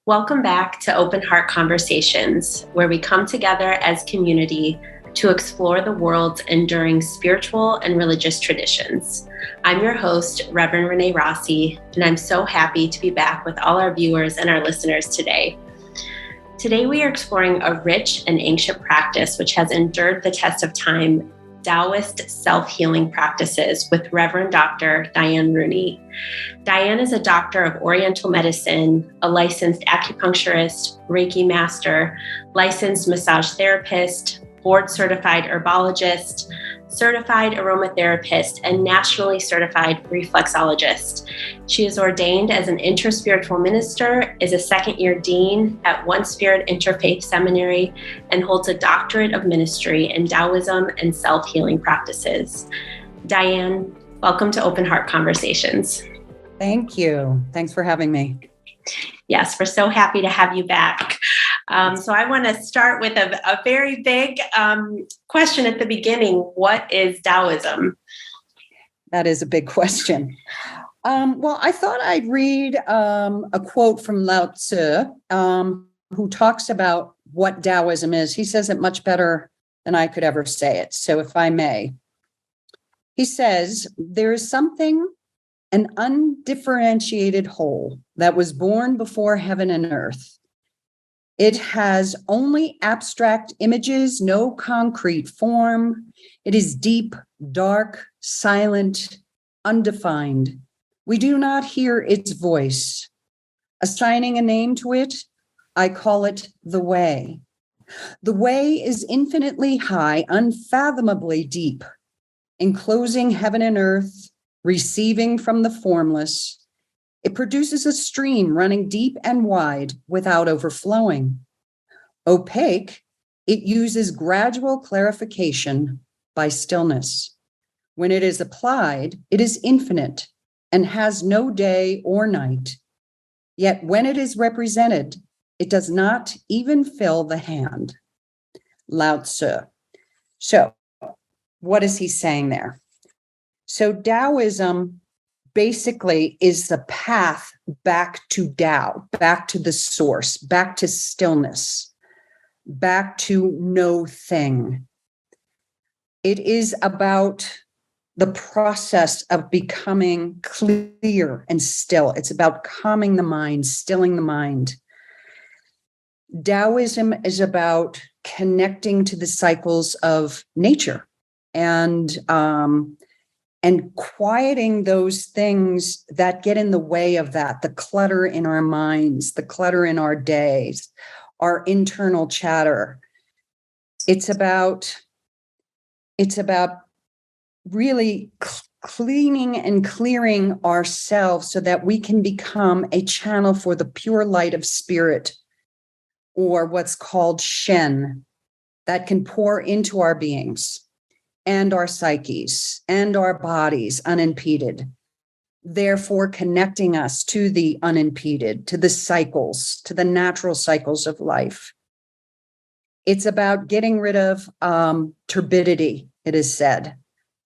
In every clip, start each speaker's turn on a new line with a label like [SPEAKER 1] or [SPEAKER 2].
[SPEAKER 1] Welcome back to Open Heart Conversations, where we come together as community to explore the world's enduring spiritual and religious traditions. I'm your host, Reverend Renee Rossi, and I'm so happy to be back with all our viewers and our listeners today. Today, we are exploring a rich and ancient practice which has endured the test of time, Taoist self-healing practices with Reverend Dr. Diane Rooney. Diane is a doctor of Oriental medicine, a licensed acupuncturist, Reiki master, licensed massage therapist, board-certified herbologist, certified aromatherapist, and nationally certified reflexologist. She is ordained as an interspiritual minister, is a second-year dean at One Spirit Interfaith Seminary, and holds a doctorate of ministry in Taoism and self-healing practices. Diane, welcome to Open Heart Conversations.
[SPEAKER 2] Thank you. Thanks for having me.
[SPEAKER 1] Yes, we're so happy to have you back. So I want to start with a very big question at the beginning. What is Taoism?
[SPEAKER 2] That is a big question. Well, I thought I'd read a quote from Lao Tzu, who talks about what Taoism is. He says it much better than I could ever say it. So if I may, he says, there is something, an undifferentiated whole that was born before heaven and earth. It has only abstract images, no concrete form. It is deep, dark, silent, undefined. We do not hear its voice. Assigning a name to it, I call it the way. The way is infinitely high, unfathomably deep, enclosing heaven and earth, receiving from the formless. It produces a stream running deep and wide without overflowing. Opaque, it uses gradual clarification by stillness. When it is applied, it is infinite and has no day or night. Yet when it is represented, it does not even fill the hand. Lao Tzu. So, what is he saying there? So Taoism basically is the path back to Tao, back to the source, back to stillness, back to no thing. It is about the process of becoming clear and still. It's about calming the mind, stilling the mind. Taoism is about connecting to the cycles of nature and quieting those things that get in the way of that, the clutter in our minds, the clutter in our days, our internal chatter. It's about really cleaning and clearing ourselves so that we can become a channel for the pure light of spirit, or what's called Shen, that can pour into our beings and our psyches and our bodies unimpeded, therefore connecting us to the unimpeded, to the cycles, to the natural cycles of life. It's about getting rid of turbidity, it is said.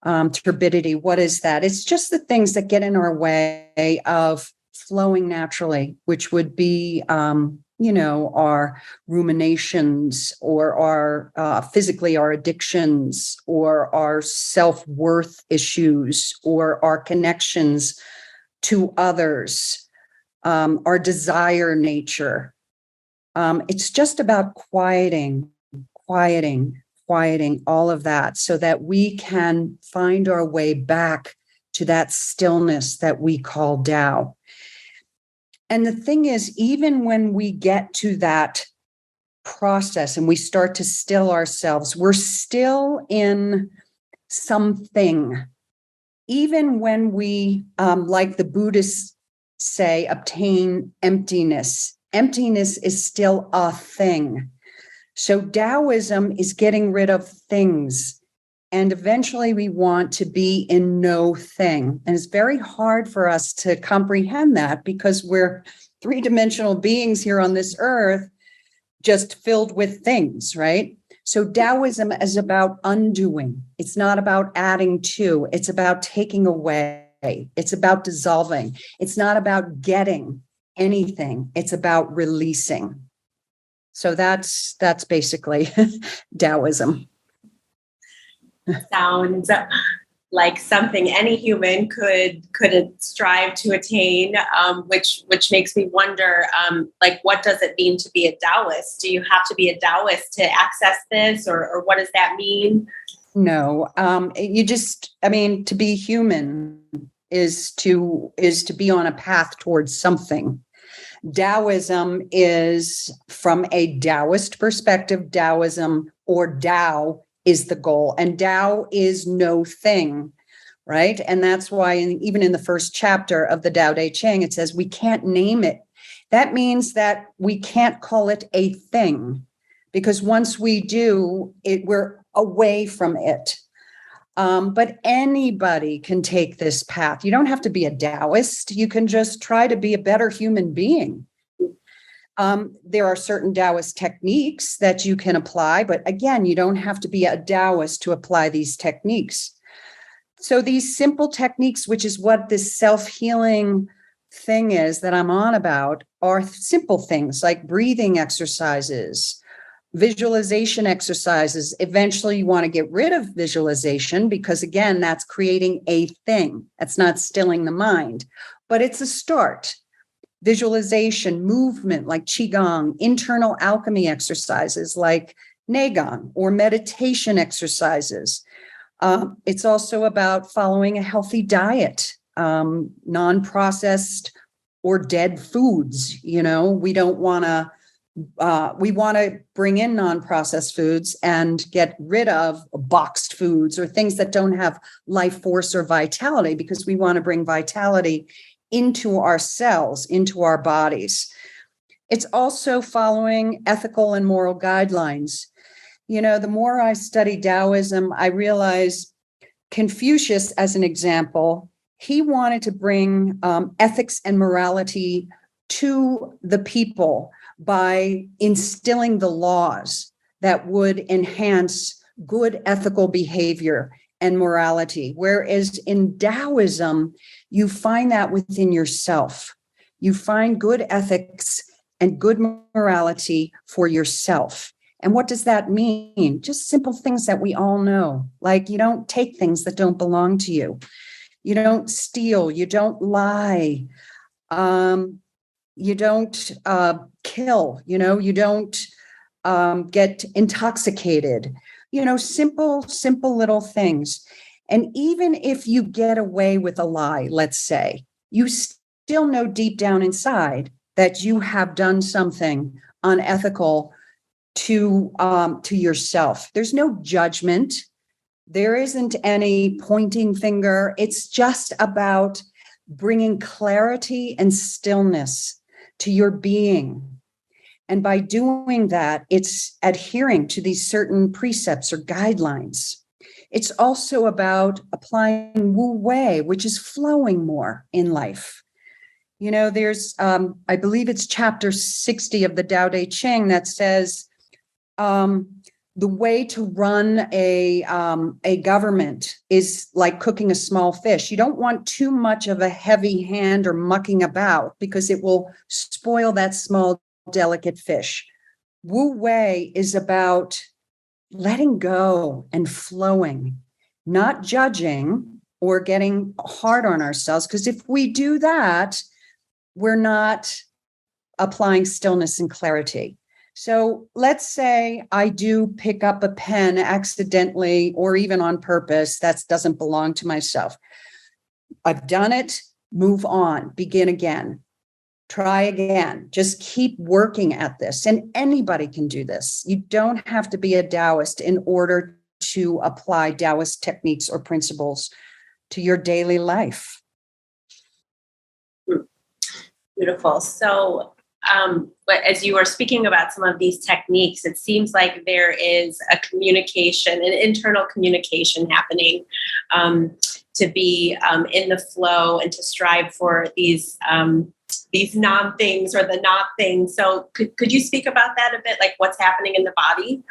[SPEAKER 2] Turbidity, what is that? It's just the things that get in our way of flowing naturally, which would be our ruminations, or our physically our addictions, or our self-worth issues, or our connections to others, our desire nature. It's just about quieting all of that so that we can find our way back to that stillness that we call Tao. And the thing is, even when we get to that process and we start to still ourselves, we're still in something. Even when we, like the Buddhists say, obtain emptiness, emptiness is still a thing. So Taoism is getting rid of things. And eventually we want to be in no thing. And it's very hard for us to comprehend that because we're three-dimensional beings here on this earth, just filled with things, right? So Taoism is about undoing. It's not about adding to. It's about taking away. It's about dissolving. It's not about getting. anything. It's about releasing. So that's basically Taoism.
[SPEAKER 1] Sounds like something any human could strive to attain, which makes me wonder, like, what does it mean to be a Taoist? Do you have to be a Taoist to access this, or what does that mean?
[SPEAKER 2] No, to be human is to be on a path towards something. Taoism is, from a Taoist perspective, Taoism or Tao is the goal, and Tao is no thing, right? And that's why even in the first chapter of the Tao Te Ching, it says we can't name it. That means that we can't call it a thing, because once we do it, we're away from it. But anybody can take this path. You don't have to be a Taoist. You can just try to be a better human being. There are certain Taoist techniques that you can apply, but again, you don't have to be a Taoist to apply these techniques. So these simple techniques, which is what this self-healing thing is that I'm on about, are simple things like breathing exercises, visualization exercises. Eventually, you want to get rid of visualization because, again, that's creating a thing. That's not stilling the mind, but it's a start. Visualization, movement like Qigong, internal alchemy exercises like Neigong, or meditation exercises. It's also about following a healthy diet, non-processed or dead foods. We don't want to. We want to bring in non-processed foods and get rid of boxed foods or things that don't have life force or vitality, because we want to bring vitality into our cells, into our bodies. It's also following ethical and moral guidelines. The more I study Taoism, I realize Confucius, as an example, he wanted to bring ethics and morality to the people by instilling the laws that would enhance good ethical behavior and morality. Whereas in Taoism, you find that within yourself. You find good ethics and good morality for yourself. And what does that mean? Just simple things that we all know, like you don't take things that don't belong to you. You don't steal. You don't lie. You don't kill, you don't get intoxicated, simple little things. And even if you get away with a lie, let's say, you still know deep down inside that you have done something unethical to yourself. There's no judgment. There isn't any pointing finger. It's just about bringing clarity and stillness to your being. And by doing that, it's adhering to these certain precepts or guidelines. It's also about applying Wu Wei, which is flowing more in life. There's, I believe it's chapter 60 of the Tao Te Ching that says, the way to run a government is like cooking a small fish. You don't want too much of a heavy hand or mucking about, because it will spoil that small, delicate fish. Wu Wei is about letting go and flowing, not judging or getting hard on ourselves. Because if we do that, we're not applying stillness and clarity. So let's say I do pick up a pen accidentally or even on purpose that doesn't belong to myself. I've done it, move on, begin again, try again, just keep working at this. And anybody can do this. You don't have to be a Taoist in order to apply Taoist techniques or principles to your daily life.
[SPEAKER 1] Beautiful. So, but as you were speaking about some of these techniques, it seems like there is a communication, an internal communication happening, to be in the flow and to strive for these non-things or the not things. So could you speak about that a bit, like what's happening in the body?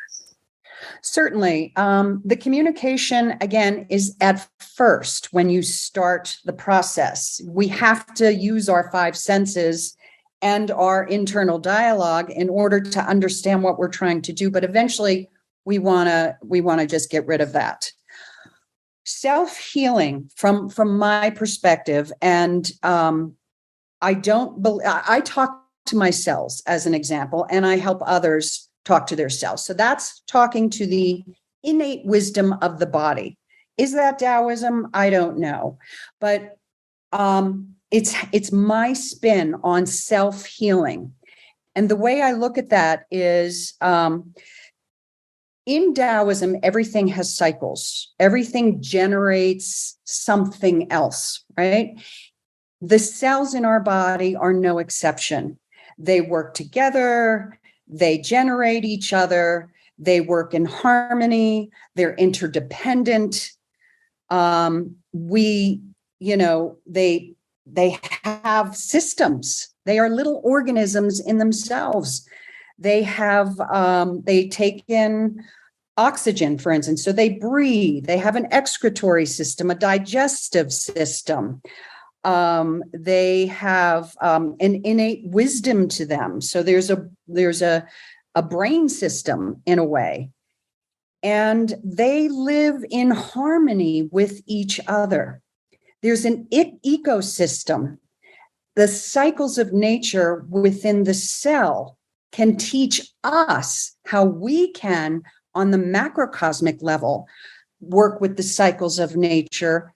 [SPEAKER 2] Certainly. The communication, again, is at first when you start the process. We have to use our five senses and our internal dialogue in order to understand what we're trying to do. But eventually we want to just get rid of that. Self-healing from my perspective, and I talk to my cells as an example, and I help others talk to their cells. So that's talking to the innate wisdom of the body. Is that Taoism? I don't know, but it's my spin on self-healing. And the way I look at that is, in Taoism, everything has cycles. Everything generates something else, right? The cells in our body are no exception. They work together, they generate each other, they work in harmony, they're interdependent. They have systems. They are little organisms in themselves. They take in oxygen, for instance, so they breathe. They have an excretory system, a digestive system. They have an innate wisdom to them. So there's a brain system in a way. And they live in harmony with each other. There's an ecosystem. The cycles of nature within the cell can teach us how we can, on the macrocosmic level, work with the cycles of nature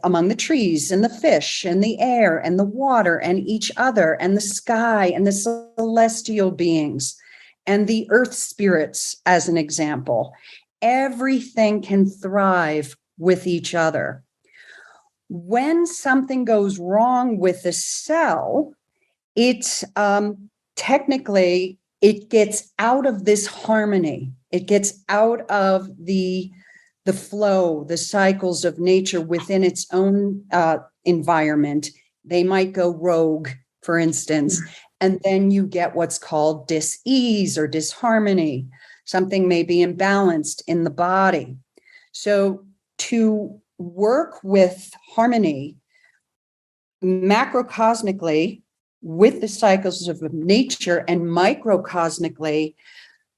[SPEAKER 2] among the trees and the fish and the air and the water and each other and the sky and the celestial beings and the earth spirits, as an example. Everything can thrive with each other. When something goes wrong with the cell, it's technically, it gets out of this harmony. It gets out of the flow, the cycles of nature within its own environment. They might go rogue, for instance, and then you get what's called dis-ease or disharmony. Something may be imbalanced in the body. So to work with harmony macrocosmically with the cycles of nature and microcosmically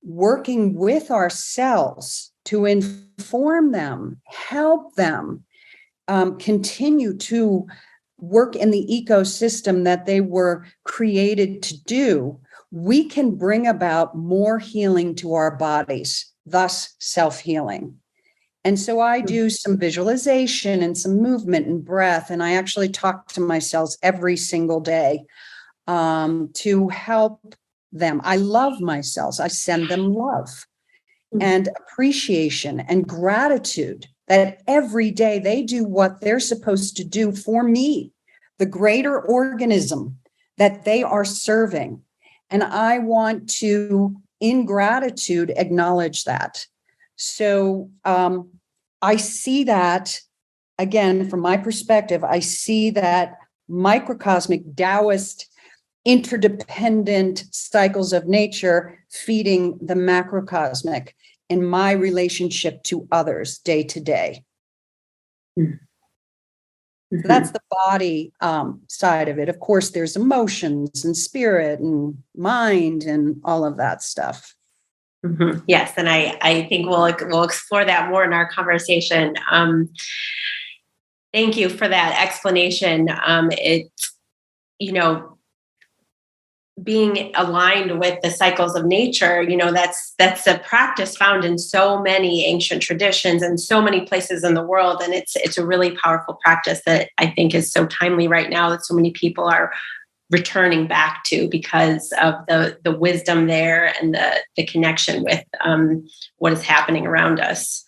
[SPEAKER 2] working with our cells to inform them, help them continue to work in the ecosystem that they were created to do, we can bring about more healing to our bodies, thus self-healing. And so I do some visualization and some movement and breath, and I actually talk to my cells every single day to help them. I love my cells. I send them love and appreciation and gratitude that every day they do what they're supposed to do for me, the greater organism that they are serving. And I want to, in gratitude, acknowledge that. So I see that, again, from my perspective, I see that microcosmic Taoist interdependent cycles of nature feeding the macrocosmic in my relationship to others day to day. Mm-hmm. So that's the body side of it. Of course, there's emotions and spirit and mind and all of that stuff.
[SPEAKER 1] Mm-hmm. Yes, and I think we'll explore that more in our conversation. Thank you for that explanation. Being aligned with the cycles of nature, that's a practice found in so many ancient traditions and so many places in the world. And it's a really powerful practice that I think is so timely right now that so many people are returning back to because of the wisdom there and the connection with what is happening around us.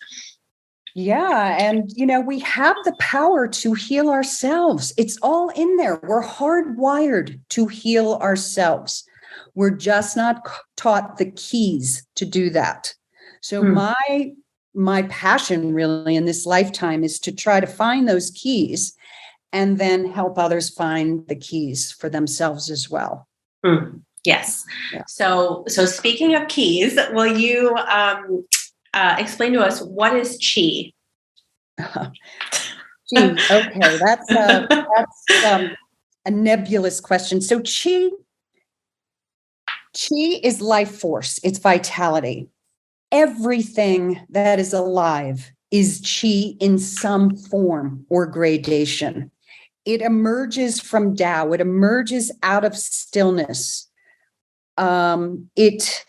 [SPEAKER 2] Yeah. And, we have the power to heal ourselves. It's all in there. We're hardwired to heal ourselves. We're just not taught the keys to do that. So my passion really in this lifetime is to try to find those keys and then help others find the keys for themselves as well.
[SPEAKER 1] Yes. Yeah. So speaking of keys, will you explain to us what is chi?
[SPEAKER 2] Okay, that's an a nebulous question. So chi is life force. It's vitality. Everything that is alive is chi in some form or gradation. It emerges from Tao. It emerges out of stillness. It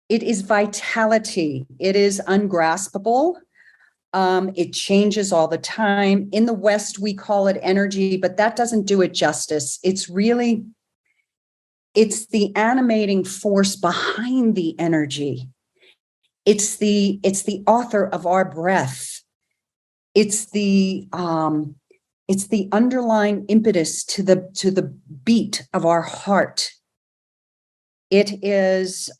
[SPEAKER 2] is vitality. It is ungraspable. It changes all the time. In the West, we call it energy, but that doesn't do it justice. It's the animating force behind the energy. It's the author of our breath. It's the underlying impetus to the beat of our heart. It is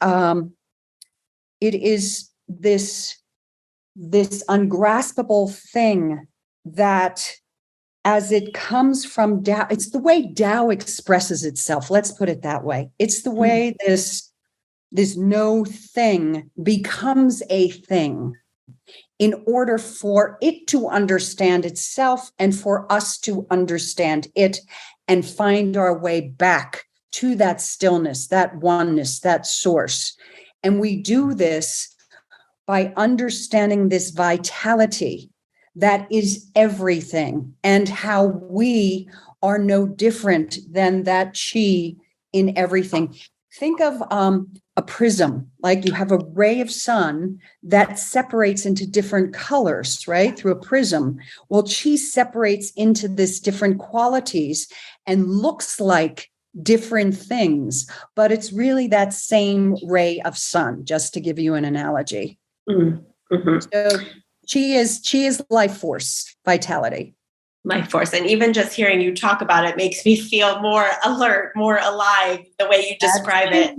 [SPEAKER 2] this ungraspable thing that, as it comes from Tao, it's the way Tao expresses itself. Let's put it that way. It's the way this no thing becomes a thing in order for it to understand itself and for us to understand it and find our way back to that stillness, that oneness, that source. And we do this by understanding this vitality that is everything and how we are no different than that chi in everything. Think of a prism, like you have a ray of sun that separates into different colors, right? Through a prism. Well, chi separates into this different qualities and looks like different things, but it's really that same ray of sun, just to give you an analogy. Mm-hmm. So chi is life force, vitality.
[SPEAKER 1] Life force. And even just hearing you talk about it makes me feel more alert, more alive, the way you describe it.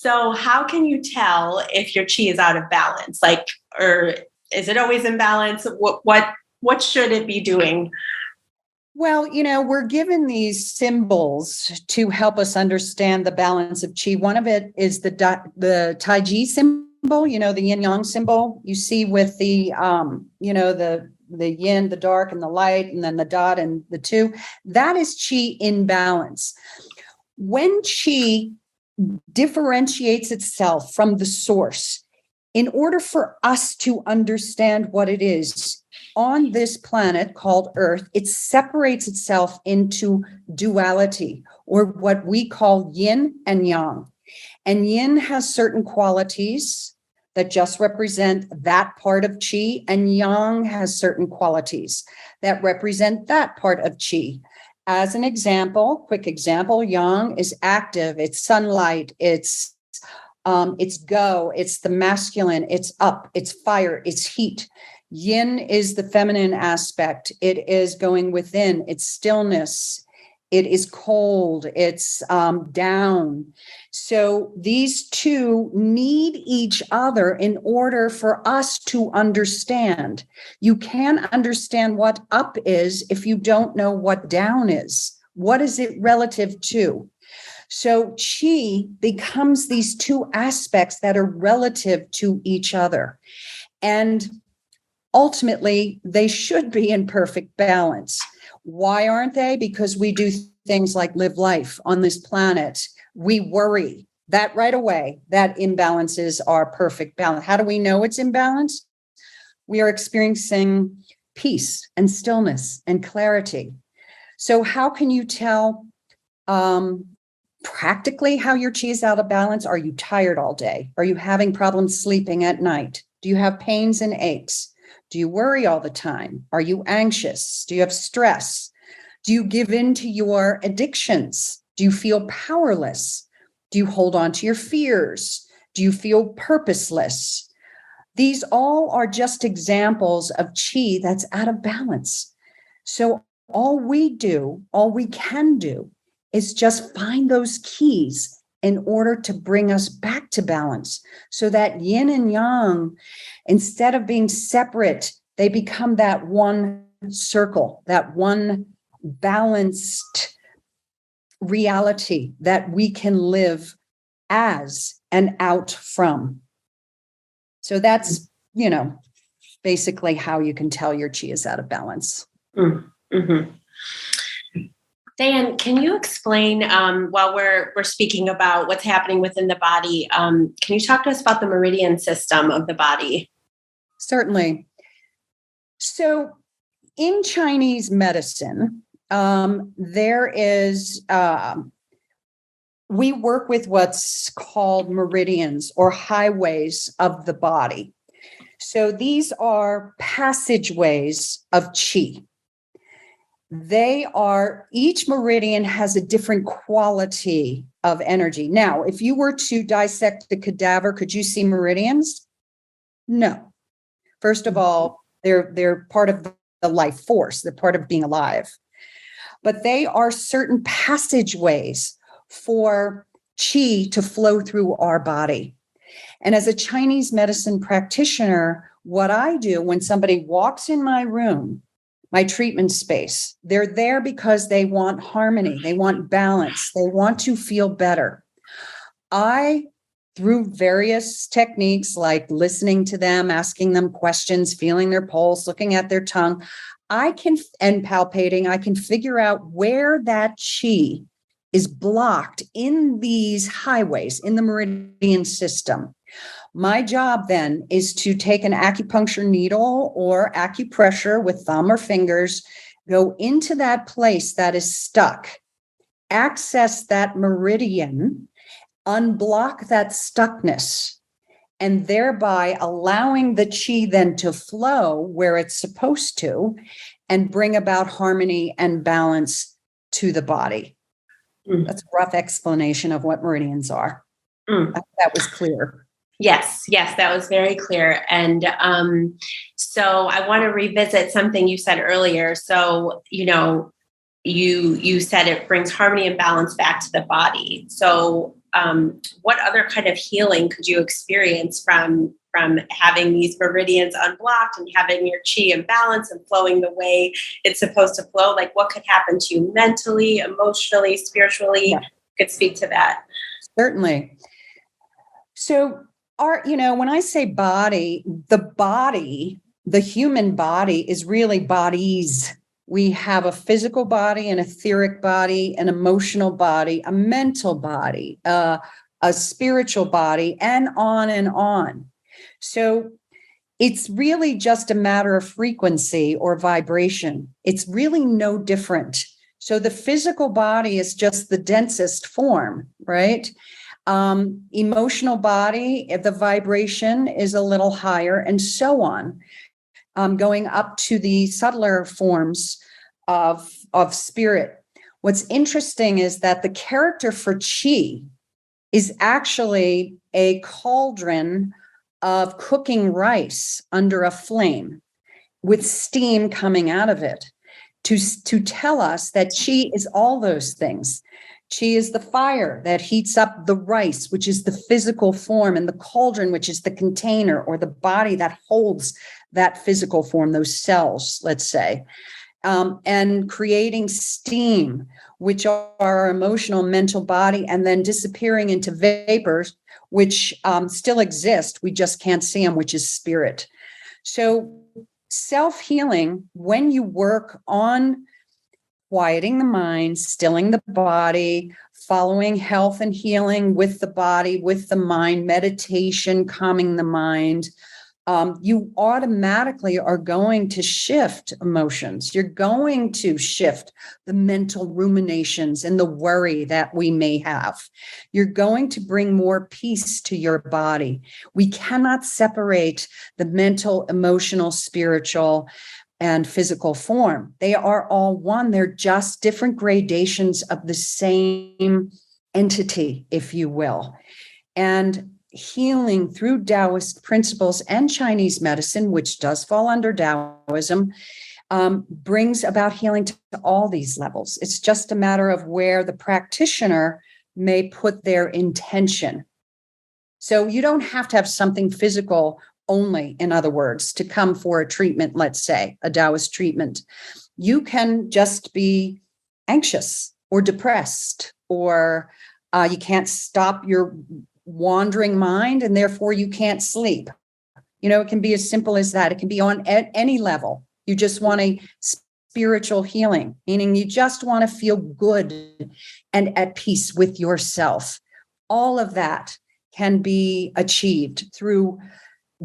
[SPEAKER 1] So how can you tell if your chi is out of balance? Like, or is it always in balance? What should it be doing?
[SPEAKER 2] Well, we're given these symbols to help us understand the balance of chi. One of it is the Taiji symbol, the yin yang symbol you see with the yin, the dark, and the light, and then the dot and the two. That is chi in balance. When chi differentiates itself from the source, in order for us to understand what it is on this planet called Earth, it separates itself into duality, or what we call yin and yang. And yin has certain qualities that just represent that part of chi, and yang has certain qualities that represent that part of chi. As an example, quick example, yang is active, it's sunlight, it's go, it's the masculine, it's up, it's fire, it's heat. Yin is the feminine aspect. It is going within, it's stillness, it is cold, it's down. So these two need each other in order for us to understand. You can't understand what up is if you don't know what down is. What is it relative to? So chi becomes these two aspects that are relative to each other. And ultimately, they should be in perfect balance. Why aren't they? Because we do things like live life on this planet. We worry that right away, that imbalances our perfect balance. How do we know it's imbalanced? We are experiencing peace and stillness and clarity. So how can you tell practically how your chi is out of balance? Are you tired all day? Are you having problems sleeping at night? Do you have pains and aches? Do you worry all the time? Are you anxious? Do you have stress? Do you give in to your addictions? Do you feel powerless? Do you hold on to your fears? Do you feel purposeless? These all are just examples of chi that's out of balance. So all we can do is just find those keys in order to bring us back to balance, so that yin and yang, instead of being separate, they become that one circle, that one balanced reality that we can live as and out from. So that's, basically how you can tell your chi is out of balance.
[SPEAKER 1] Mm-hmm. Diane, can you explain, while we're speaking about what's happening within the body, can you talk to us about the meridian system of the body?
[SPEAKER 2] Certainly. So in Chinese medicine, there is, we work with what's called meridians or highways of the body. So these are passageways of qi. Each meridian has a different quality of energy. Now, if you were to dissect a cadaver, could you see meridians? No. First of all, they're part of the life force. They're part of being alive. But they are certain passageways for qi to flow through our body. And as a Chinese medicine practitioner, what I do when somebody walks in my room, my treatment space, they're there because they want harmony, they want balance, they want to feel better. Through various techniques like listening to them, asking them questions, feeling their pulse, looking at their tongue, and palpating, I can figure out where that qi is blocked in these highways, in the meridian system. My job then is to take an acupuncture needle or acupressure with thumb or fingers, go into that place that is stuck, access that meridian, unblock that stuckness, and thereby allowing the qi then to flow where it's supposed to and bring about harmony and balance to the body. That's a rough explanation of what meridians are. I hope that was clear.
[SPEAKER 1] Yes, that was very clear. And so I want to revisit something you said earlier. So, you said it brings harmony and balance back to the body. So what other kind of healing could you experience from having these meridians unblocked and having your qi in balance and flowing the way it's supposed to flow? Like, what could happen to you mentally, emotionally, spiritually? Yeah. Could speak to that.
[SPEAKER 2] Certainly. So when I say body, the human body is really bodies. We have a physical body, an etheric body, an emotional body, a mental body, a spiritual body, and on and on. So it's really just a matter of frequency or vibration. It's really no different. So the physical body is just the densest form, right? Emotional body, if the vibration is a little higher, and so on. Going up to the subtler forms of spirit. What's interesting is that the character for qi is actually a cauldron of cooking rice under a flame with steam coming out of it to tell us that qi is all those things. Qi is the fire that heats up the rice, which is the physical form, and the cauldron, which is the container or the body that holds that physical form, those cells, let's say, and creating steam, which are our emotional, mental body, and then disappearing into vapors, which still exist. We just can't see them, which is spirit. So self-healing, when you work on quieting the mind, stilling the body, following health and healing with the body, with the mind, meditation, calming the mind, you automatically are going to shift emotions. You're going to shift the mental ruminations and the worry that we may have. You're going to bring more peace to your body. We cannot separate the mental, emotional, spiritual, and physical form. They are all one. They're just different gradations of the same entity, if you will. And healing through Taoist principles and Chinese medicine, which does fall under Taoism, brings about healing to all these levels. It's just a matter of where the practitioner may put their intention. So you don't have to have something physical only, in other words, to come for a treatment, let's say, a Taoist treatment. You can just be anxious or depressed, or you can't stop your wandering mind, and therefore you can't sleep. It can be as simple as that. It can be on any level. You just want to spiritual healing, meaning you just want to feel good and at peace with yourself. All of that can be achieved through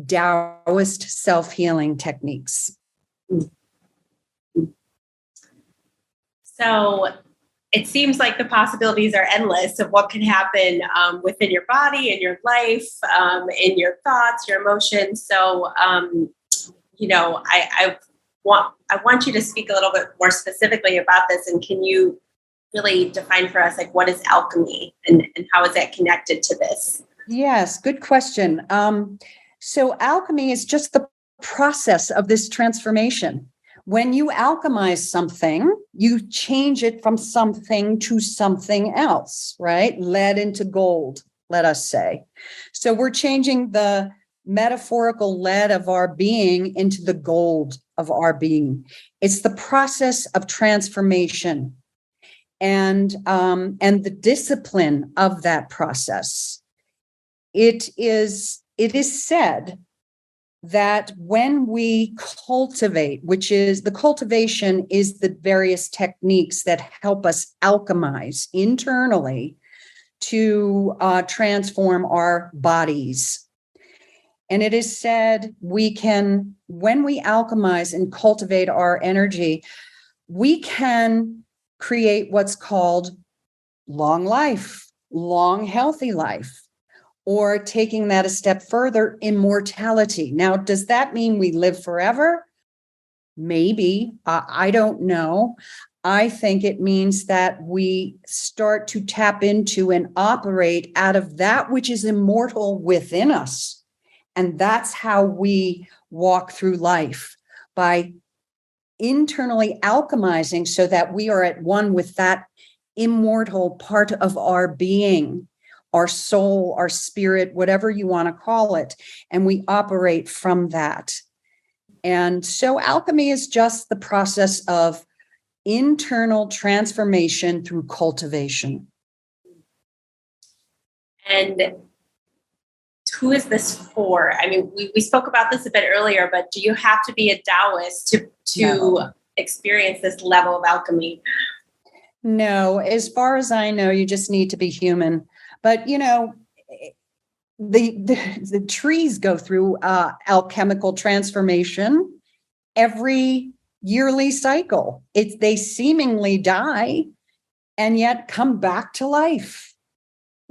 [SPEAKER 2] Taoist self-healing techniques.
[SPEAKER 1] So it seems like the possibilities are endless of what can happen within your body, in your life, in your thoughts, your emotions. So, I want you to speak a little bit more specifically about this. And can you really define for us, like, what is alchemy and how is that connected to this?
[SPEAKER 2] Yes, good question. So alchemy is just the process of this transformation. When you alchemize something, you change it from something to something else, right? Lead into gold, let us say. So we're changing the metaphorical lead of our being into the gold of our being. It's the process of transformation and the discipline of that process. It is said that when we cultivate, which is the cultivation is the various techniques that help us alchemize internally to transform our bodies. And it is said we can, when we alchemize and cultivate our energy, we can create what's called long life, long, healthy life. Or taking that a step further, immortality. Now, does that mean we live forever? Maybe. I don't know. I think it means that we start to tap into and operate out of that which is immortal within us. And that's how we walk through life, by internally alchemizing so that we are at one with that immortal part of our being, our soul, our spirit, whatever you want to call it, and we operate from that. And so alchemy is just the process of internal transformation through cultivation.
[SPEAKER 1] And who is this for? I mean, we spoke about this a bit earlier, but do you have to be a Taoist to experience this level of alchemy?
[SPEAKER 2] No, as far as I know, you just need to be human. But, the trees go through alchemical transformation every yearly cycle. They seemingly die and yet come back to life.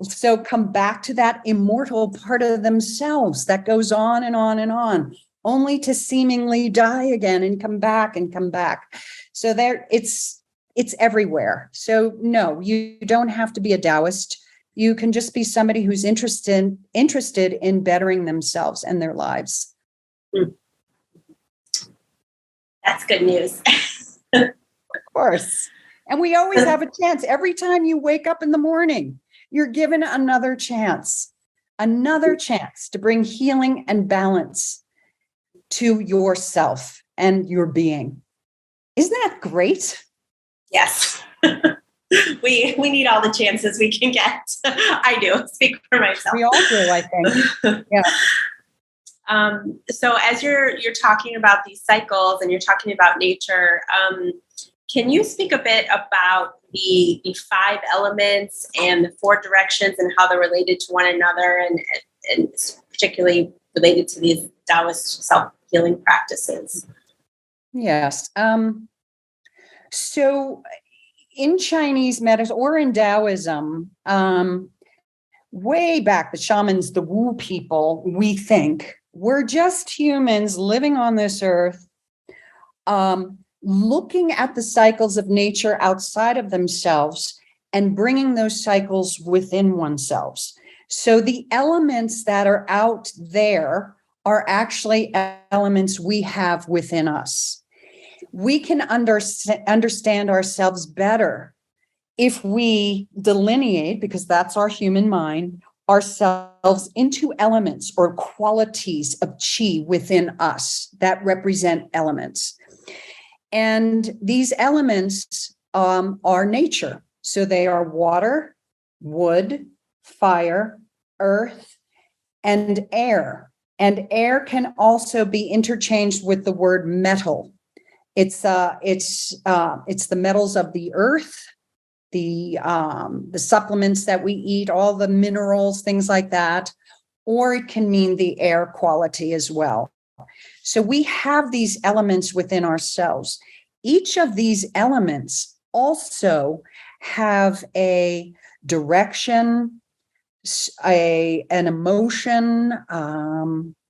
[SPEAKER 2] So come back to that immortal part of themselves that goes on and on and on, only to seemingly die again and come back and come back. So it's everywhere. So no, you don't have to be a Taoist. You can just be somebody who's interested in bettering themselves and their lives.
[SPEAKER 1] That's good news.
[SPEAKER 2] Of course. And we always have a chance. Every time you wake up in the morning, you're given another chance to bring healing and balance to yourself and your being. Isn't that great?
[SPEAKER 1] Yes. We need all the chances we can get. I do. Speak for myself.
[SPEAKER 2] We all do, I think. Yeah.
[SPEAKER 1] So as you're talking about these cycles and you're talking about nature, can you speak a bit about the 5 elements and the 4 directions and how they're related to one another, and particularly related to these Taoist self-healing practices?
[SPEAKER 2] Yes. So in Chinese medicine or in Taoism, way back, the shamans, the Wu people, we think we're just humans living on this earth, looking at the cycles of nature outside of themselves and bringing those cycles within oneself. So the elements that are out there are actually elements we have within us. We can understand ourselves better if we delineate, because that's our human mind, ourselves into elements or qualities of qi within us that represent elements. And these elements are nature. So they are water, wood, fire, earth, and air. And air can also be interchanged with the word metal. It's the metals of the earth, the supplements that we eat, all the minerals, things like that, or it can mean the air quality as well. So we have these elements within ourselves. Each of these elements also have a direction, an emotion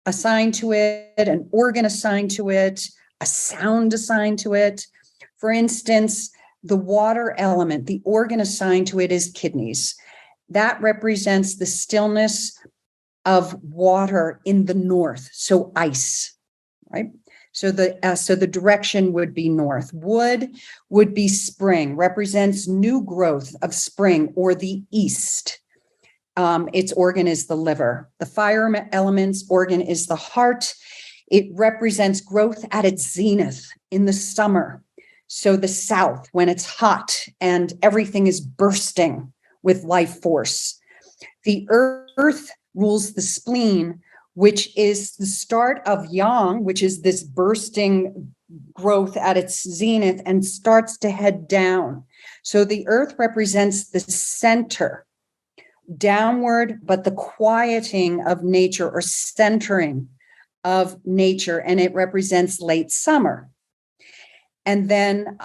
[SPEAKER 2] assigned to it, an organ assigned to it, a sound assigned to it. For instance, the water element, the organ assigned to it is kidneys. That represents the stillness of water in the north, so ice, right? So the direction would be north. Wood would be spring, represents new growth of spring, or the east. Its organ is the liver. The fire element's organ is the heart. It represents growth at its zenith in the summer. So the south, when it's hot and everything is bursting with life force. The earth rules the spleen, which is the start of yang, which is this bursting growth at its zenith and starts to head down. So the earth represents the center, downward, but the quieting of nature or centering of nature, and it represents late summer. And then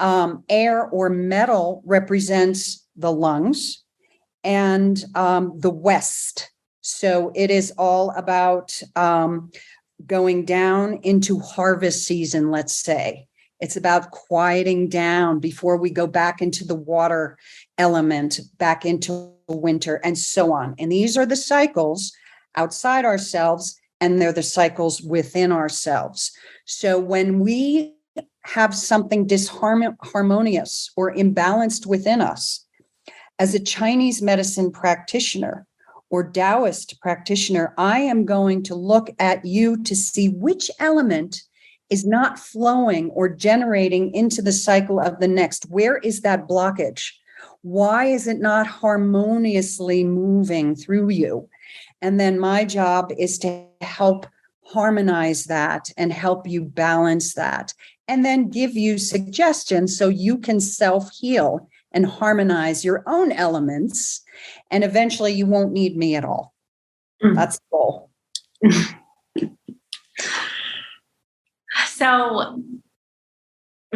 [SPEAKER 2] air or metal represents the lungs and the west. So it is all about going down into harvest season, let's say. It's about quieting down before we go back into the water element, back into winter, and so on. And these are the cycles outside ourselves, and they're the cycles within ourselves. So when we have something disharmonious or imbalanced within us, as a Chinese medicine practitioner or Taoist practitioner, I am going to look at you to see which element is not flowing or generating into the cycle of the next. Where is that blockage? Why is it not harmoniously moving through you? And then my job is to help harmonize that and help you balance that, and then give you suggestions so you can self-heal and harmonize your own elements. And eventually you won't need me at all. That's the goal.
[SPEAKER 1] So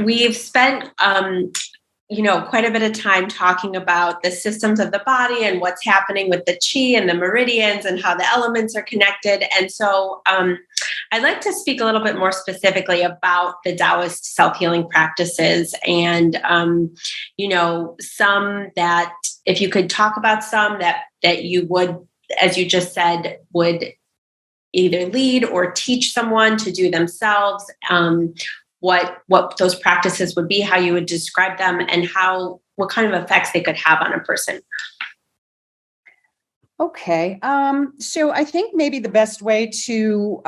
[SPEAKER 1] we've spent, quite a bit of time talking about the systems of the body and what's happening with the chi and the meridians and how the elements are connected. And so I'd like to speak a little bit more specifically about the Taoist self-healing practices and, some that, if you could talk about some that you would, as you just said, would either lead or teach someone to do themselves, what those practices would be, how you would describe them, and what kind of effects they could have on a person.
[SPEAKER 2] Okay. So I think maybe the best way to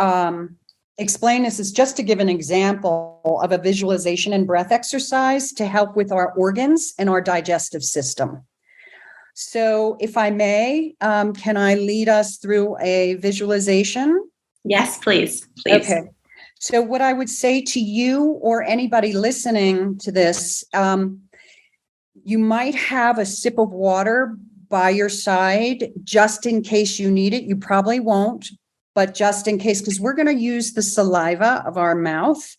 [SPEAKER 2] explain this is just to give an example of a visualization and breath exercise to help with our organs and our digestive system. So if I may, can I lead us through a visualization?
[SPEAKER 1] Yes, please.
[SPEAKER 2] Okay. So what I would say to you or anybody listening to this, you might have a sip of water by your side just in case you need it. You probably won't, but just in case, because we're going to use the saliva of our mouth.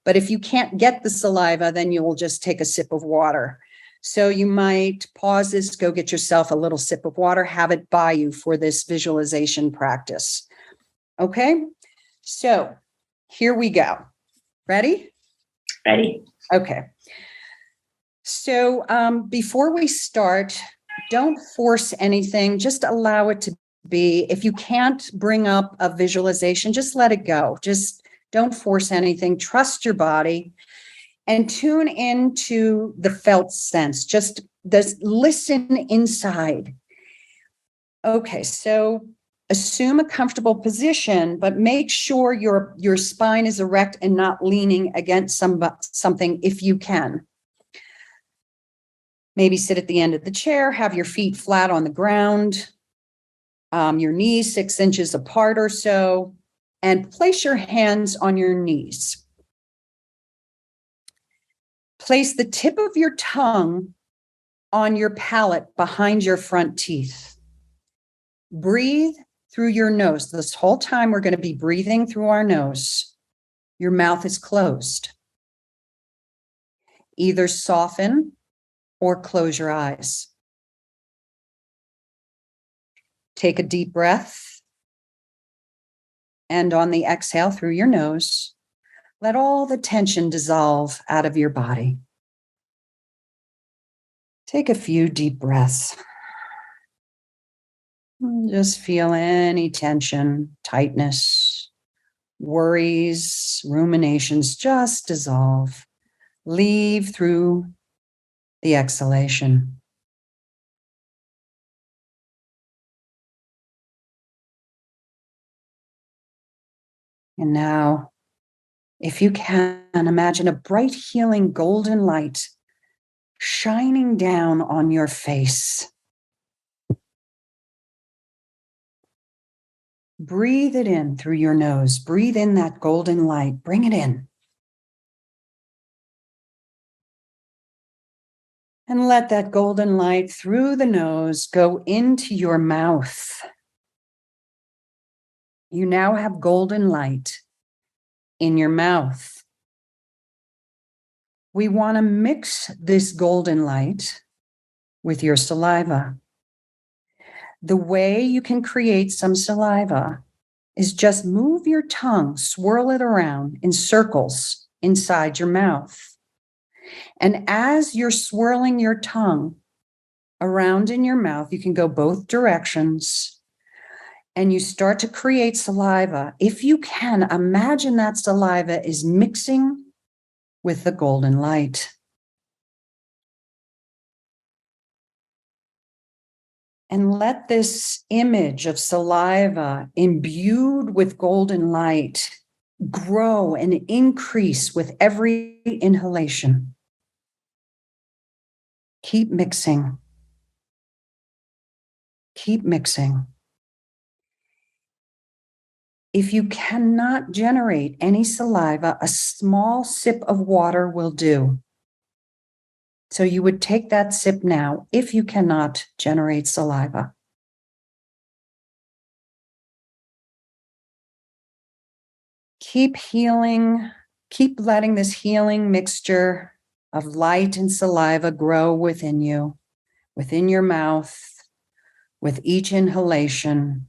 [SPEAKER 2] But if you can't get the saliva, then you will just take a sip of water. So you might pause this, go get yourself a little sip of water, have it by you for this visualization practice. Okay, so here we go. Ready?
[SPEAKER 1] Ready.
[SPEAKER 2] Okay. So before we start, don't force anything. Just allow it to be. If you can't bring up a visualization, just let it go. Just don't force anything. Trust your body and tune into the felt sense. Just listen inside. Okay, so assume a comfortable position, but make sure your spine is erect and not leaning against something if you can. Maybe sit at the end of the chair, have your feet flat on the ground, your knees 6 inches apart or so, and place your hands on your knees. Place the tip of your tongue on your palate behind your front teeth. Breathe through your nose. This whole time we're going to be breathing through our nose. Your mouth is closed. Either soften or close your eyes. Take a deep breath. And on the exhale through your nose, let all the tension dissolve out of your body. Take a few deep breaths. Just feel any tension, tightness, worries, ruminations, just dissolve. Leave through the exhalation. And now, if you can, imagine a bright, healing golden light shining down on your face. Breathe it in through your nose. Breathe in that golden light. Bring it in. And let that golden light through the nose go into your mouth. You now have golden light in your mouth. We want to mix this golden light with your saliva. The way you can create some saliva is just move your tongue, swirl it around in circles inside your mouth. And as you're swirling your tongue around in your mouth, you can go both directions. And you start to create saliva. If you can, imagine that saliva is mixing with the golden light. And let this image of saliva imbued with golden light grow and increase with every inhalation. Keep mixing. Keep mixing. If you cannot generate any saliva, a small sip of water will do. So you would take that sip now if you cannot generate saliva. Keep healing. Keep letting this healing mixture of light and saliva grow within you, within your mouth, with each inhalation.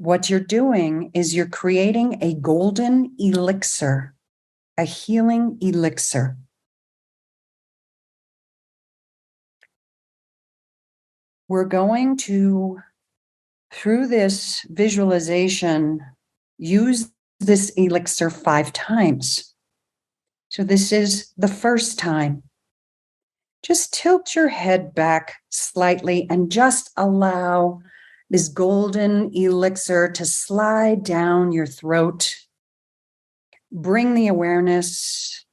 [SPEAKER 2] What you're doing is you're creating a golden elixir, a healing elixir. We're going to, through this visualization, use this elixir 5 times. So this is the first time. Just tilt your head back slightly and just allow this golden elixir to slide down your throat. Bring the awareness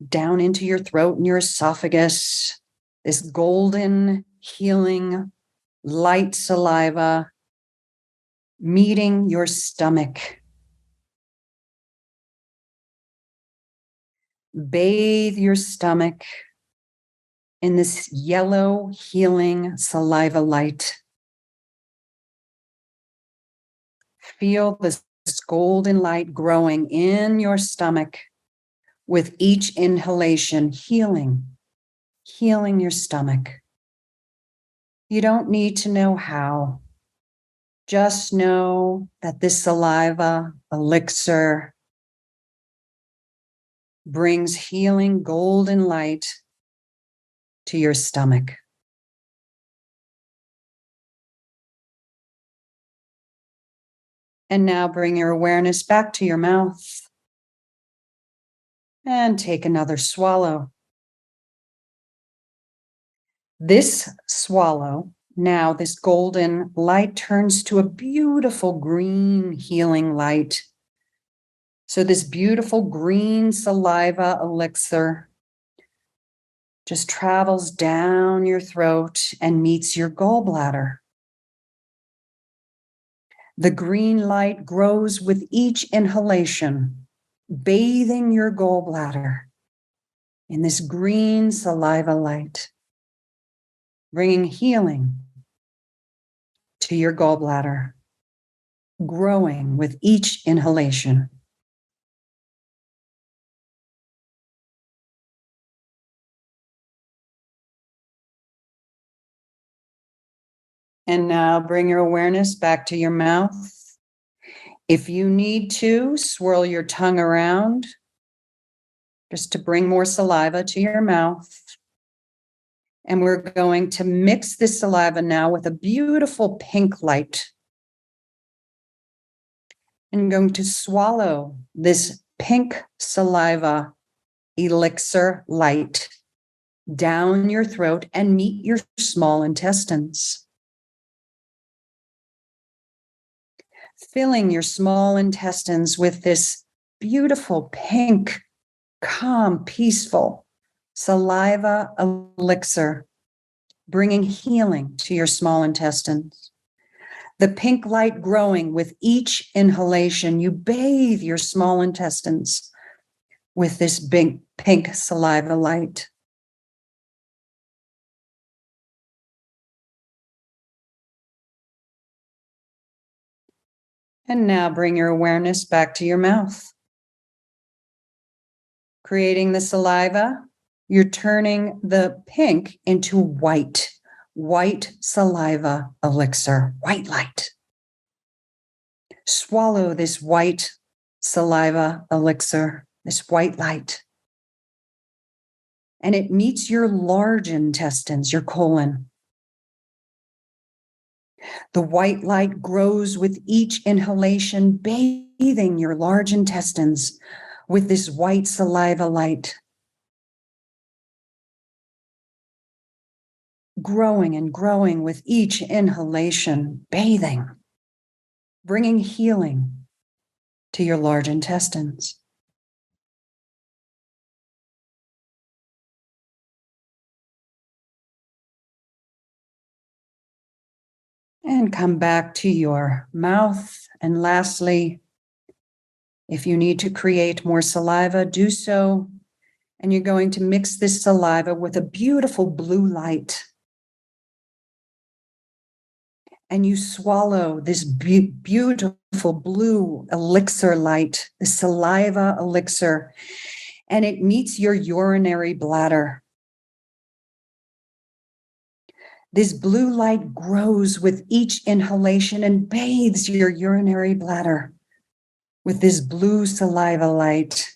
[SPEAKER 2] down into your throat and your esophagus. This golden, healing, light saliva meeting your stomach. Bathe your stomach in this yellow, healing saliva light. Feel this golden light growing in your stomach with each inhalation, healing your stomach. You don't need to know how. Just know that this saliva elixir brings healing golden light to your stomach. And now bring your awareness back to your mouth and take another swallow. This swallow, now this golden light turns to a beautiful green healing light. So this beautiful green saliva elixir just travels down your throat and meets your gallbladder. The green light grows with each inhalation, bathing your gallbladder in this green saliva light, bringing healing to your gallbladder, growing with each inhalation. And now bring your awareness back to your mouth. If you need to, swirl your tongue around just to bring more saliva to your mouth. And we're going to mix this saliva now with a beautiful pink light. And going to swallow this pink saliva elixir light down your throat and meet your small intestines. Filling your small intestines with this beautiful pink, calm, peaceful saliva elixir, bringing healing to your small intestines. The pink light growing with each inhalation, you bathe your small intestines with this big pink saliva light. And now bring your awareness back to your mouth. Creating the saliva, you're turning the pink into white saliva elixir, white light. Swallow this white saliva elixir, this white light. And it meets your large intestines, your colon. The white light grows with each inhalation, bathing your large intestines with this white saliva light. Growing and growing with each inhalation, bathing, bringing healing to your large intestines. And come back to your mouth. And lastly, if you need to create more saliva, do so. And you're going to mix this saliva with a beautiful blue light. And you swallow this beautiful blue elixir light, the saliva elixir, and it meets your urinary bladder. This blue light grows with each inhalation and bathes your urinary bladder with this blue saliva light,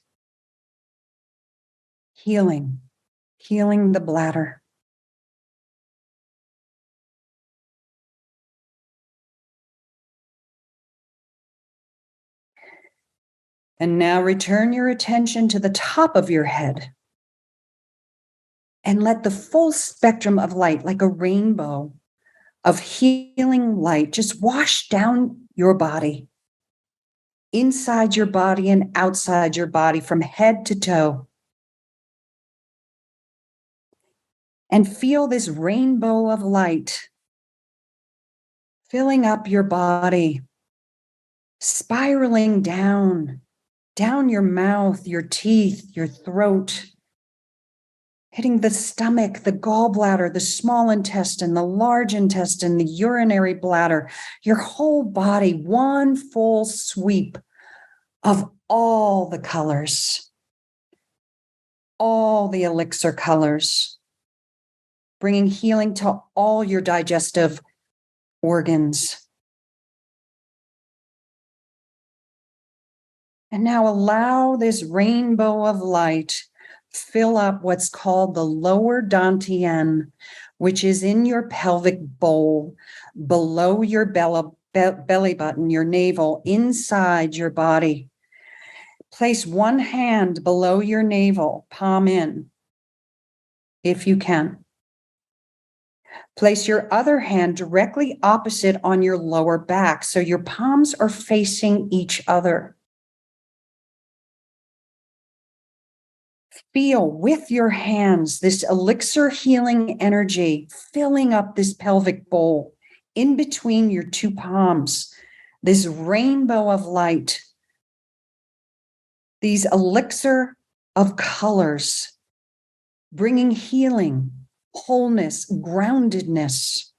[SPEAKER 2] healing the bladder. And now return your attention to the top of your head and let the full spectrum of light, like a rainbow of healing light, just wash down your body, inside your body and outside your body, from head to toe. And feel this rainbow of light filling up your body, spiraling down your mouth, your teeth, your throat, hitting the stomach, the gallbladder, the small intestine, the large intestine, the urinary bladder, your whole body, one full sweep of all the colors, all the elixir colors, bringing healing to all your digestive organs. And now allow this rainbow of light fill up what's called the lower dantian, which is in your pelvic bowl, below your belly button, your navel, inside your body. Place one hand below your navel, palm in, if you can. Place your other hand directly opposite on your lower back, so your palms are facing each other. Feel with your hands this elixir healing energy filling up this pelvic bowl in between your two palms, this rainbow of light, these elixir of colors, bringing healing, wholeness, groundedness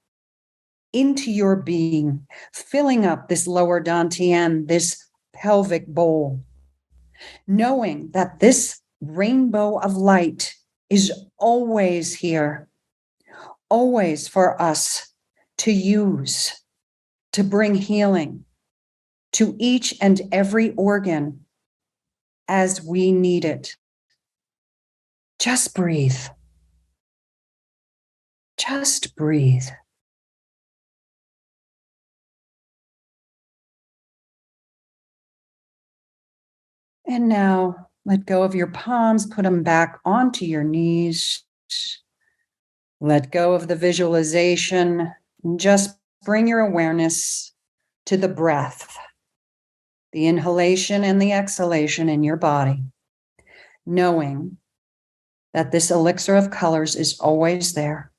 [SPEAKER 2] into your being, filling up this lower dantian, this pelvic bowl, knowing that this rainbow of light is always here, always for us to use, to bring healing to each and every organ as we need it. Just breathe. Just breathe. And now let go of your palms, put them back onto your knees. Let go of the visualization and just bring your awareness to the breath, the inhalation and the exhalation in your body, knowing that this elixir of colors is always there.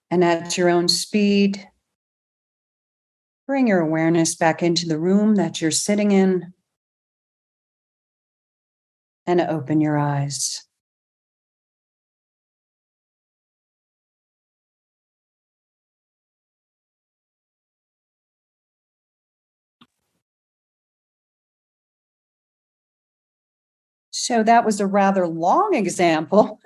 [SPEAKER 2] And at your own speed, bring your awareness back into the room that you're sitting in and open your eyes. So that was a rather long example,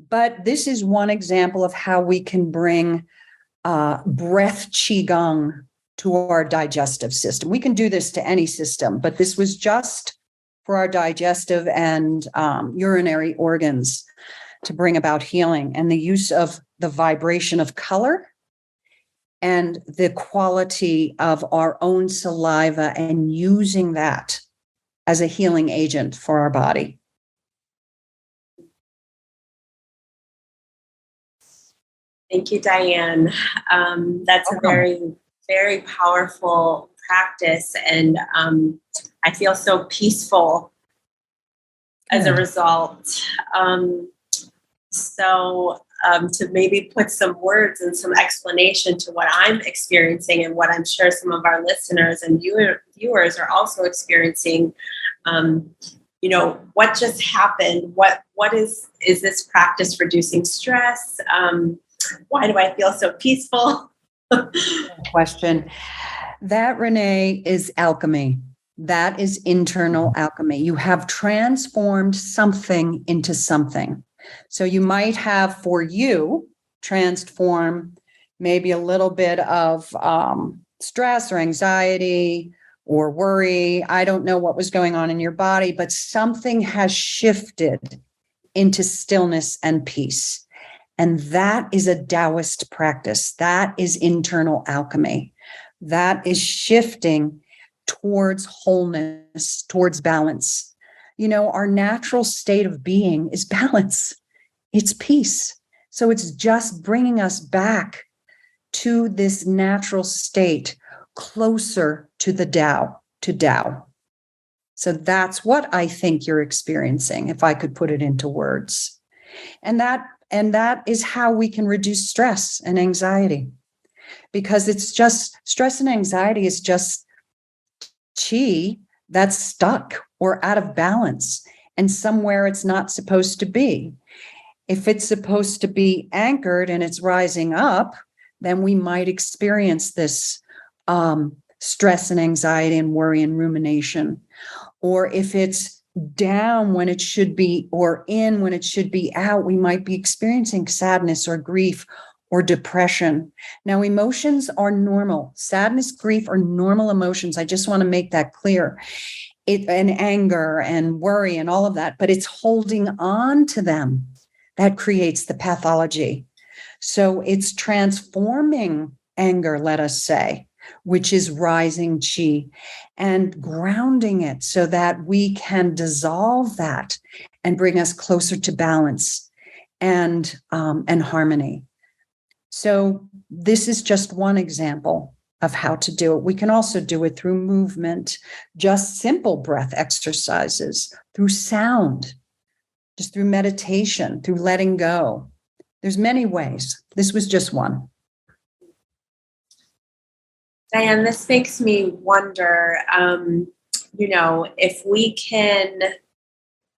[SPEAKER 2] but this is one example of how we can bring breath qigong to our digestive system. We can do this to any system, but this was just for our digestive and urinary organs to bring about healing, and the use of the vibration of color and the quality of our own saliva and using that as a healing agent for our body.
[SPEAKER 1] Thank you, Diane. That's a very, very powerful practice, and I feel so peaceful as a result. To maybe put some words and some explanation to what I'm experiencing and what I'm sure some of our listeners and viewers are also experiencing. What just happened? What is this practice reducing stress? Why do I feel so peaceful?
[SPEAKER 2] Question. That, Renee, is alchemy. That is internal alchemy. You have transformed something into something. So you might have, for you, transform maybe a little bit of stress or anxiety or worry. I don't know what was going on in your body, but something has shifted into stillness and peace. And that is a Taoist practice. That is internal alchemy. That is shifting towards wholeness, towards balance. Our natural state of being is balance. It's peace. So it's just bringing us back to this natural state, closer to the Tao, to Tao. So that's what I think you're experiencing, if I could put it into words. And that is how we can reduce stress and anxiety, because it's just stress and anxiety is just chi that's stuck or out of balance and somewhere it's not supposed to be. If it's supposed to be anchored and it's rising up, then we might experience this stress and anxiety and worry and rumination. Or if it's down when it should be, or in when it should be out, we might be experiencing sadness or grief or depression. Now, emotions are normal. Sadness, grief are normal emotions. I just want to make that clear. And anger and worry and all of that, but it's holding on to them that creates the pathology. So it's transforming anger, let us say, which is rising chi, and grounding it so that we can dissolve that and bring us closer to balance and harmony. So this is just one example of how to do it. We can also do it through movement, just simple breath exercises, through sound, just through meditation, through letting go. There's many ways. This was just one.
[SPEAKER 1] Diane, this makes me wonder,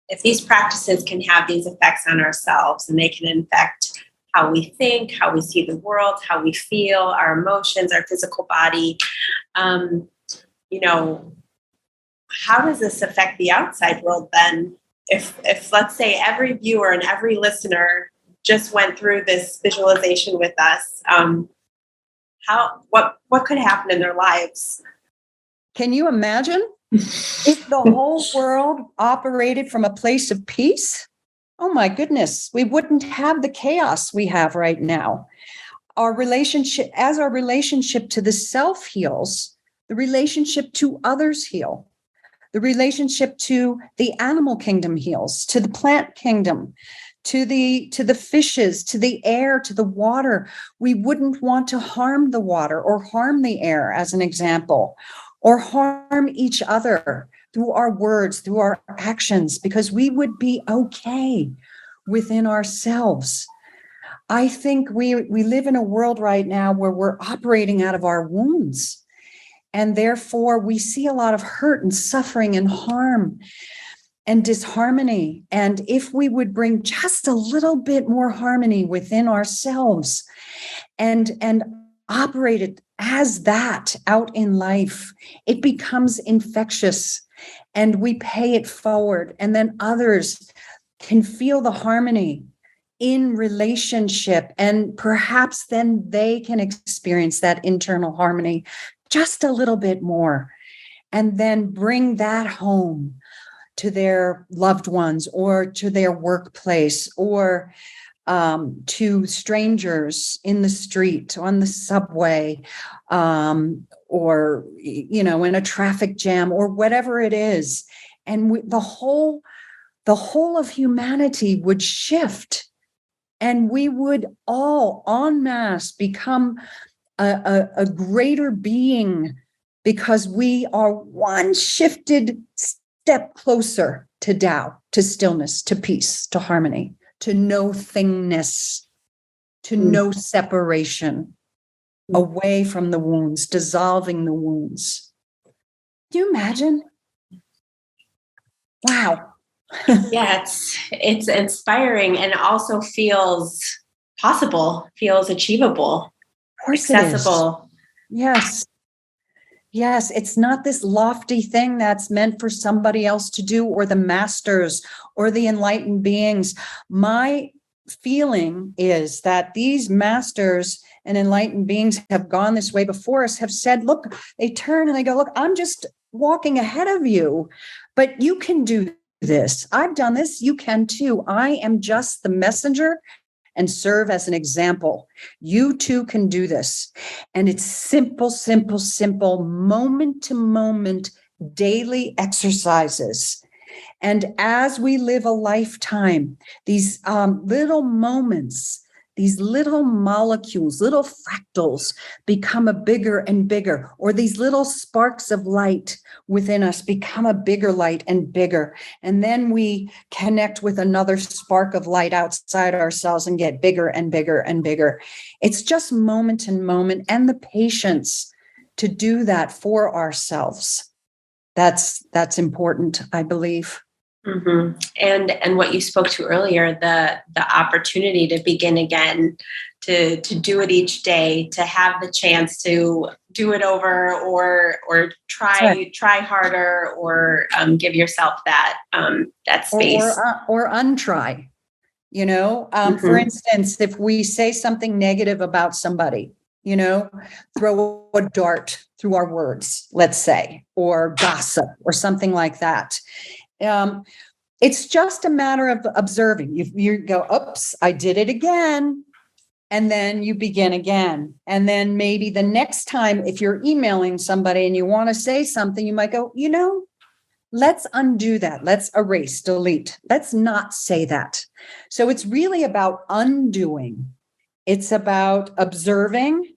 [SPEAKER 1] if these practices can have these effects on ourselves and they can affect how we think, how we see the world, how we feel, our emotions, our physical body, um, you know, how does this affect the outside world then? If let's say every viewer and every listener just went through this visualization with us, what could happen in their lives?
[SPEAKER 2] Can you imagine if the whole world operated from a place of peace? Oh my goodness, we wouldn't have the chaos we have right now. Our relationship to the self heals, the relationship to others heal. The relationship to the animal kingdom heals, to the plant kingdom, to the fishes, to the air, to the water. We wouldn't want to harm the water or harm the air, as an example, or harm each other through our words, through our actions, because we would be okay within ourselves. I think we live in a world right now where we're operating out of our wounds. And therefore, we see a lot of hurt and suffering and harm and disharmony. And if we would bring just a little bit more harmony within ourselves and operate it as that out in life, it becomes infectious and we pay it forward. And then others can feel the harmony in relationship. And perhaps then they can experience that internal harmony just a little bit more, and then bring that home to their loved ones or to their workplace or to strangers in the street, on the subway, or, in a traffic jam or whatever it is. And the whole of humanity would shift, and we would all en masse become a greater being, because we are one shifted step closer to Tao, to stillness, to peace, to harmony, to no thingness, to no separation, away from the wounds, dissolving the wounds. Do you imagine? Wow.
[SPEAKER 1] Yeah, it's inspiring and also feels possible, feels achievable.
[SPEAKER 2] Of course
[SPEAKER 1] accessible.
[SPEAKER 2] Yes. It's not this lofty thing that's meant for somebody else to do, or the masters or the enlightened beings. My feeling is that these masters and enlightened beings have gone this way before us, have said, look, they turn and they go, look, I'm just walking ahead of you, but you can do this. I've done this. You can too. I am just the messenger and serve as an example. You too can do this. And it's simple, simple, simple, moment to moment, daily exercises. And as we live a lifetime, these little moments, these little molecules, little fractals become a bigger and bigger, or these little sparks of light within us become a bigger light and bigger. And then we connect with another spark of light outside ourselves and get bigger and bigger and bigger. It's just moment to moment, and the patience to do that for ourselves. That's important, I believe.
[SPEAKER 1] Mm-hmm. And what you spoke to earlier, the opportunity to begin again, to do it each day, to have the chance to do it over, or try harder, or give yourself that space,
[SPEAKER 2] or untry. For instance, if we say something negative about somebody, throw a dart through our words, let's say, or gossip or something like that. It's just a matter of observing. You go, oops, I did it again. And then you begin again. And then maybe the next time, if you're emailing somebody and you want to say something, you might go, let's undo that. Let's erase, delete. Let's not say that. So it's really about undoing. It's about observing,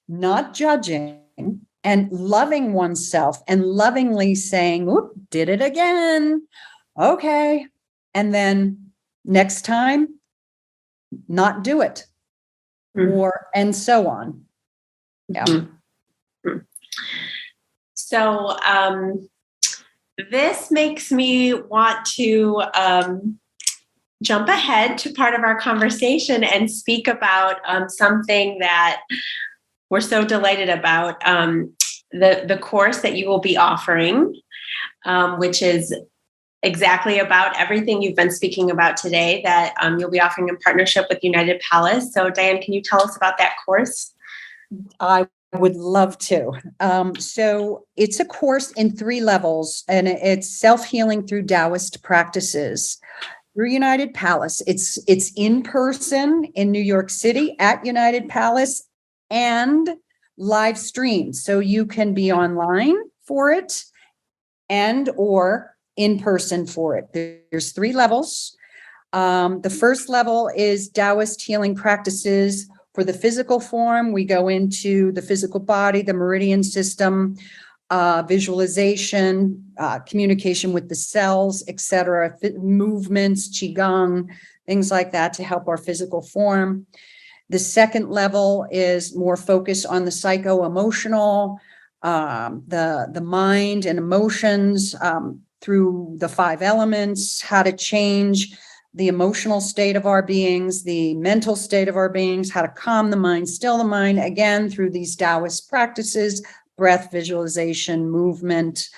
[SPEAKER 2] not judging, and loving oneself and lovingly saying, "Oop, did it again. Okay." And then next time, not do it. And so on. Yeah.
[SPEAKER 1] Mm-hmm. So this makes me want to jump ahead to part of our conversation and speak about something that we're so delighted about, the course that you will be offering, which is exactly about everything you've been speaking about today, that you'll be offering in partnership with United Palace. So Diane, can you tell us about that course?
[SPEAKER 2] I would love to. So it's a course in 3 levels, and it's self-healing through Taoist practices through United Palace. It's in person in New York City at United Palace and live stream. So you can be online for it and or in person for it. There's 3 levels. The first level is Taoist healing practices for the physical form. We go into the physical body, the meridian system, visualization, communication with the cells, etc., movements, qigong, things like that to help our physical form. The second level is more focused on the psycho-emotional, the mind and emotions, through the 5 elements, how to change the emotional state of our beings, the mental state of our beings, how to calm the mind, still the mind, again, through these Taoist practices, breath, visualization, movement,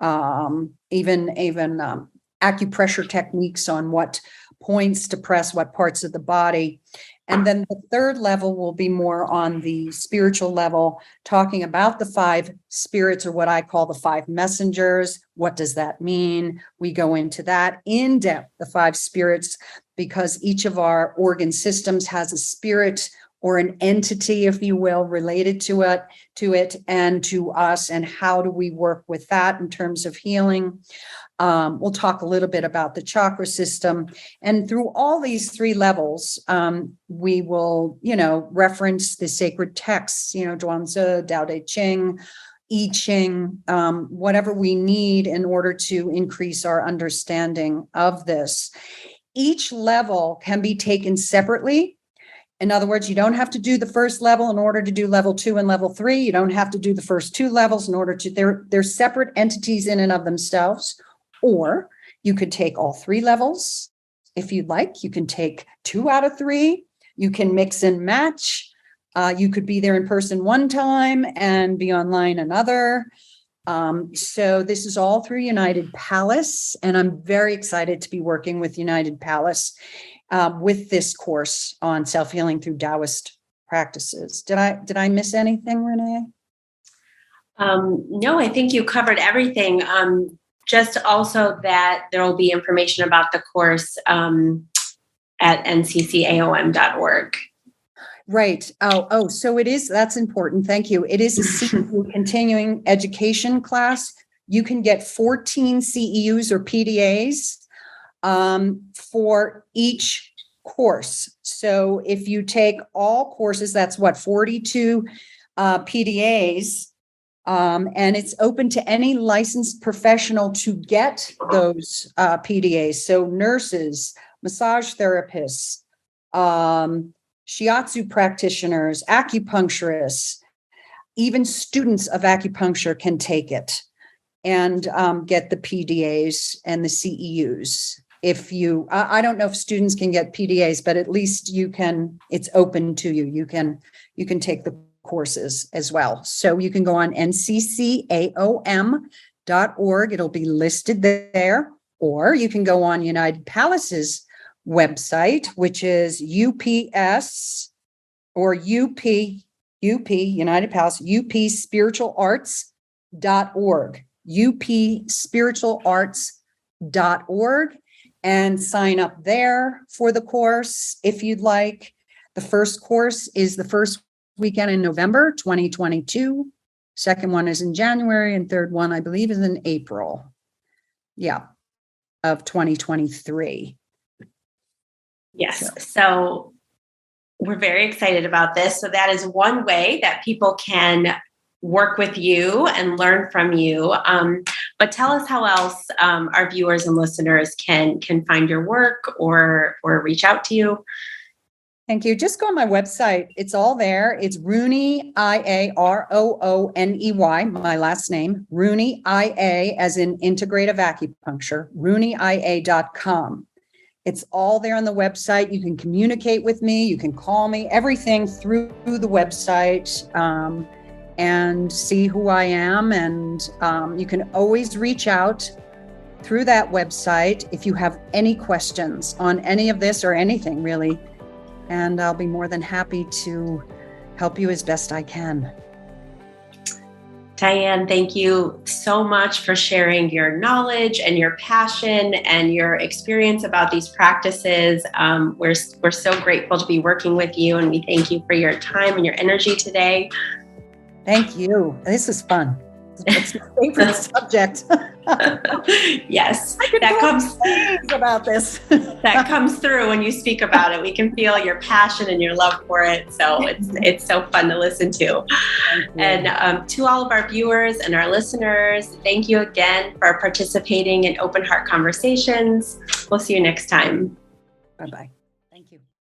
[SPEAKER 2] even acupressure techniques on what points to press, what parts of the body. And then the third level will be more on the spiritual level, talking about the 5 spirits, or what I call the 5 messengers. What does that mean? We go into that in depth, the 5 spirits, because each of our organ systems has a spirit or an entity, if you will, related to it and to us. And how do we work with that in terms of healing? We'll talk a little bit about the chakra system. And through all these 3 levels, we will, reference the sacred texts, Zhuangzi, Tao Te Ching, I Ching, whatever we need in order to increase our understanding of this. Each level can be taken separately. In other words, you don't have to do the first level in order to do level 2 and level 3. You don't have to do the first 2 levels in order to, they're separate entities in and of themselves. Or you could take all 3 levels if you'd like. You can take 2 out of 3. You can mix and match. You could be there in person one time and be online another. So this is all through United Palace, and I'm very excited to be working with United Palace with this course on self-healing through Taoist practices. Did I miss anything, Renee?
[SPEAKER 1] No, I think you covered everything. Just also that there will be information about the course at nccaom.org.
[SPEAKER 2] Right. Oh, so it is. That's important. Thank you. It is a CEU continuing education class. You can get 14 CEUs or PDAs for each course. So if you take all courses, that's 42 PDAs. And it's open to any licensed professional to get those PDAs. So nurses, massage therapists, shiatsu practitioners, acupuncturists, even students of acupuncture can take it and get the PDAs and the CEUs. If you, I don't know if students can get PDAs, but at least you can, it's open to you. You can take the courses as well. So you can go on nccaom.org. It'll be listed there. Or you can go on United Palace's website, which is UPS or UP, United Palace, upspiritualarts.org, upspiritualarts.org, and sign up there for the course if you'd like. The first course is the first weekend in November 2022. Second one is in January, and third one, I believe, is in April. Yeah, of 2023.
[SPEAKER 1] Yes. So we're very excited about this. So that is one way that people can work with you and learn from you. But tell us how else our viewers and listeners can find your work or reach out to you.
[SPEAKER 2] Thank you. Just go on my website. It's all there. It's Rooney, IAROONEY, my last name, Rooney, IA, as in integrative acupuncture, RooneyIA.com. It's all there on the website. You can communicate with me. You can call me, everything through the website, and see who I am. And you can always reach out through that website if you have any questions on any of this or anything, really. And I'll be more than happy to help you as best I can.
[SPEAKER 1] Diane, thank you so much for sharing your knowledge and your passion and your experience about these practices. We're so grateful to be working with you, and we thank you for your time and your energy today.
[SPEAKER 2] Thank you. This is fun. It's my favorite subject.
[SPEAKER 1] Yes,
[SPEAKER 2] that comes about this.
[SPEAKER 1] That comes through when you speak about it. We can feel your passion and your love for it. So it's so fun to listen to. And to all of our viewers and our listeners, thank you again for participating in Open Heart Conversations. We'll see you next time.
[SPEAKER 2] Bye-bye.